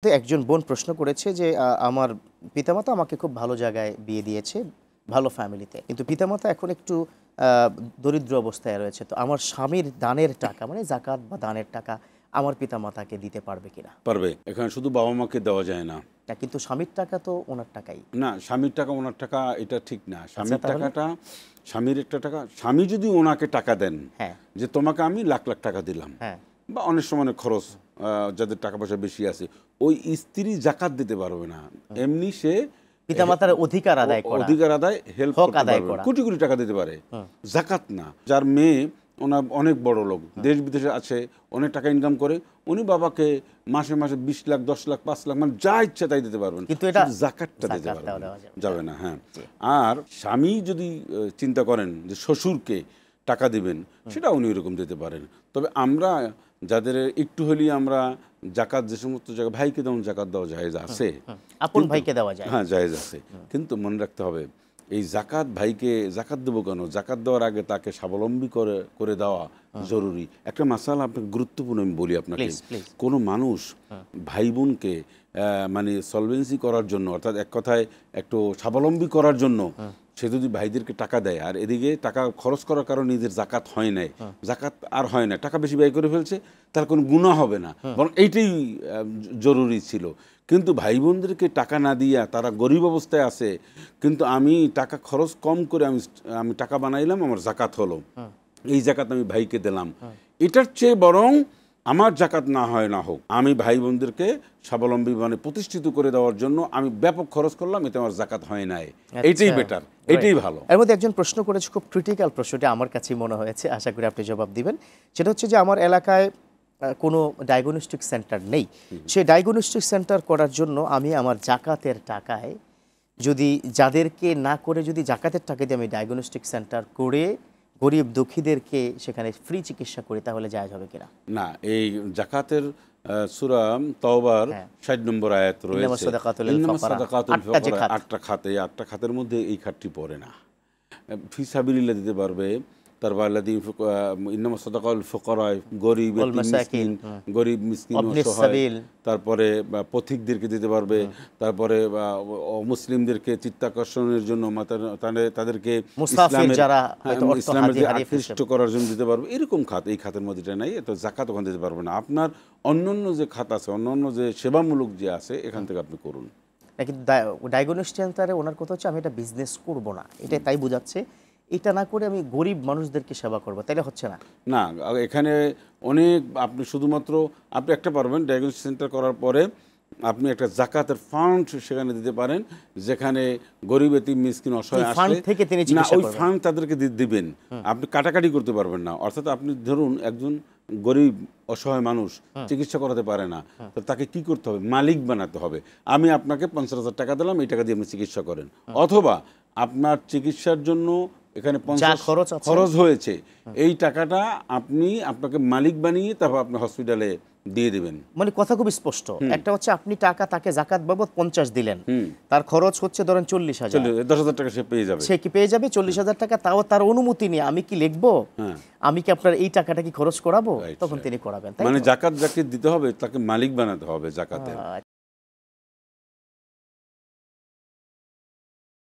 তো একজন বোন প্রশ্ন করেছে যে আমার পিতামাতা আমাকে খুব ভালো জায়গায় বিয়ে দিয়েছে, ভালো ফ্যামিলিতে। কিন্তু পিতামাতা এখন একটু দরিদ্র অবস্থায় রয়েছে। তো আমার স্বামীর দানের টাকা মানে যাকাত বা দানের টাকা আমার পিতামাতাকে দিতে পারবে কিনা? পারবে। এখানে শুধু বাবা-মাকে দেওয়া যায় না। কিন্তু স্বামীর টাকা তো ওনার টাকাই। না, স্বামীর টাকা ওনার টাকা এটা ঠিক না। স্বামীর তাহলে? টাকাটা স্বামীর একটা টাকা, স্বামী যদি ওনাকে টাকা দেন হ্যাঁ, যে তোমাকে আমি লাখ লাখ টাকা দিলাম, হ্যাঁ। বা অনেক সময় খরচ যাদের টাকা পয়সা বেশি আছে, ওই স্ত্রী জাকাত দিতে পারবে না। এমনি সে পিতামাতার অধিকার আদায় করা, অধিকার আদায় হেল্প হক করতে আদায় পারবে, করা। কোটি কোটি টাকা দিতে পারে, জাকাত না। যার মেয়ে ওনার অনেক বড় লোক, দেশ বিদেশে আছে, অনেক টাকা ইনকাম করে, উনি বাবাকে মাসে মাসে 20 লাখ 10 লাখ 5 লাখ মানে যা ইচ্ছা তাই দিতে পারবেন, কিন্তু এটা জাকাতটা দিতে পারবেন যাবে না। হ্যাঁ, আর স্বামী যদি চিন্তা করেন যে শ্বশুরকে টাকা দিবেন, সেটা উনি এরকম দিতে পারেন। তবে আমরা যাদের একটু হলেই আমরা জাকাত, যে সমস্ত জায়গায় ভাইকে যেমন জাকাত দেওয়া জায়েজ আছে, আপন ভাইকে দেওয়া যায়, হ্যাঁ জায়েজ আছে, কিন্তু মনে রাখতে হবে এই জাকাত, ভাইকে জাকাত দেবো কেন, জাকাত দেওয়ার আগে তাকে স্বাবলম্বী করে দেওয়া জরুরি। একটা মাসালা আপনাকে গুরুত্বপূর্ণ আমি বলি আপনাকে। কোনো মানুষ ভাই বোনকে মানে সলভেন্সি করার জন্য, অর্থাৎ এক কথায় একটু স্বাবলম্বী করার জন্য সে যদি ভাইদেরকে টাকা দেয় আর এদিকে টাকা খরচ করার কারণে নিজের জাকাত হয় নাই, জাকাত আর হয় না, টাকা বেশি ব্যয় করে ফেলছে, তার কোনো গুনাহ হবে না, বরং এইটাই জরুরি ছিল। কিন্তু ভাই বোনদেরকে টাকা না দিয়া তারা গরিব অবস্থায় আছে, কিন্তু আমি টাকা খরচ কম করে আমি টাকা বানাইলাম, আমার জাকাত হলো, এই জাকাত আমি ভাইকে দিলাম, এটার চেয়ে বরং আমার জাকাত না হয় না হোক, আমি ভাই বোনদেরকে স্বাবলম্বী মানে প্রতিষ্ঠিত করে দেওয়ার জন্য আমি ব্যাপক খরচ করলাম, এতে আমার জাকাত হয় নাই, এইটাই বেটার, এইটাই ভালো। এর মধ্যে একজন প্রশ্ন করেছে, খুব ক্রিটিক্যাল প্রশ্নটা আমার কাছে মনে হয়েছে, আশা করি আপনি জবাব দিবেন। সেটা হচ্ছে যে আমার এলাকায় কোনো ডায়াগনস্টিক সেন্টার নেই, সেই ডায়াগনস্টিক সেন্টার করার জন্য আমি আমার জাকাতের টাকায় যদি যাদেরকে না করে যদি জাকাতের টাকা দিয়ে আমি ডায়াগনস্টিক সেন্টার করে গরিব দুঃখীদেরকে সেখানে ফ্রি চিকিৎসা করি, তাহলে জায়েজ হবে কিনা? না, এই জাকাতের সূরা তাওবার 60 নম্বর আয়াত রয়েছে, 8টা খাতে, 8টা খাতের মধ্যে এই খাতটি পড়ে না। ফি সাবিলিল্লাহ দিতে পারবে, তারপর ইন্নামা সাদাকাতুল ফুকারা, গরিব মিসকিন, গরিব মিসকিন অসহায়, তারপরে পথিকদেরকে দিতে পারবে, তারপরে মুসলিমদেরকে চিত্তাকর্ষণের জন্য তাদেরকে ইসলামের আকৃষ্ট করার জন্য দিতে পারবে, এরকম খাত এই খাতের মধ্যে এটা নাই, তো জাকাত ওখানে দিতে পারবে না। আপনার অন্যান্য যে খাত আছে, অন্যান্য যে সেবামূলক যে আছে, এখান থেকে আপনি করুন। কিন্তু ডায়াগনস্টিক সেন্টারে ওনার কথা হচ্ছে আমি এটা বিজনেস করব না, এটাই তাই বোঝাচ্ছে। এটা না করে আমি গরিব মানুষদেরকে সেবা করবো, তাইলে হচ্ছে না? না, এখানে অনেক, আপনি শুধুমাত্র আপনি একটা পারবেন ডায়াগনস্টিক সেন্টার করার পরে আপনি একটা জাকাতের ফান্ড সেখানে দিতে পারেন, যেখানে গরিব এতিম মিসকিন অসহায় আসলে না, ওই ফান্ড তাদেরকে দিবেন, আপনি কাটাকাটি করতে পারবেন না। অর্থাৎ আপনি ধরুন একজন গরিব অসহায় মানুষ চিকিৎসা করাতে পারে না, তো তাকে কি করতে হবে, মালিক বানাতে হবে। আমি আপনাকে 50,000 টাকা দিলাম, এই টাকা দিয়ে আপনি চিকিৎসা করেন, অথবা আপনার চিকিৎসার জন্য এখানে 50 খরচ হয়েছে, এই টাকাটা আপনাকে মালিক বানিয়ে তারপর আপনি হসপিটালে দিয়ে দিবেন। মানে কথা খুব স্পষ্ট, একটা হচ্ছে আপনি টাকা তাকে জাকাত বাবদ 50 দিলেন, তার খরচ হচ্ছে ধরেন 40,000, 10,000 টাকা সে পেয়ে যাবে, সে কি পেয়ে যাবে 40,000 টাকা, তাও তার অনুমতি নিয়ে আমি কি লিখবো, আমি কি আপনার এই টাকাটা কি খরচ করাবো, তখন তিনি করাবেন। মানে জাকাত যাকে দিতে হবে তাকে মালিক বানাতে হবে জাকাতের।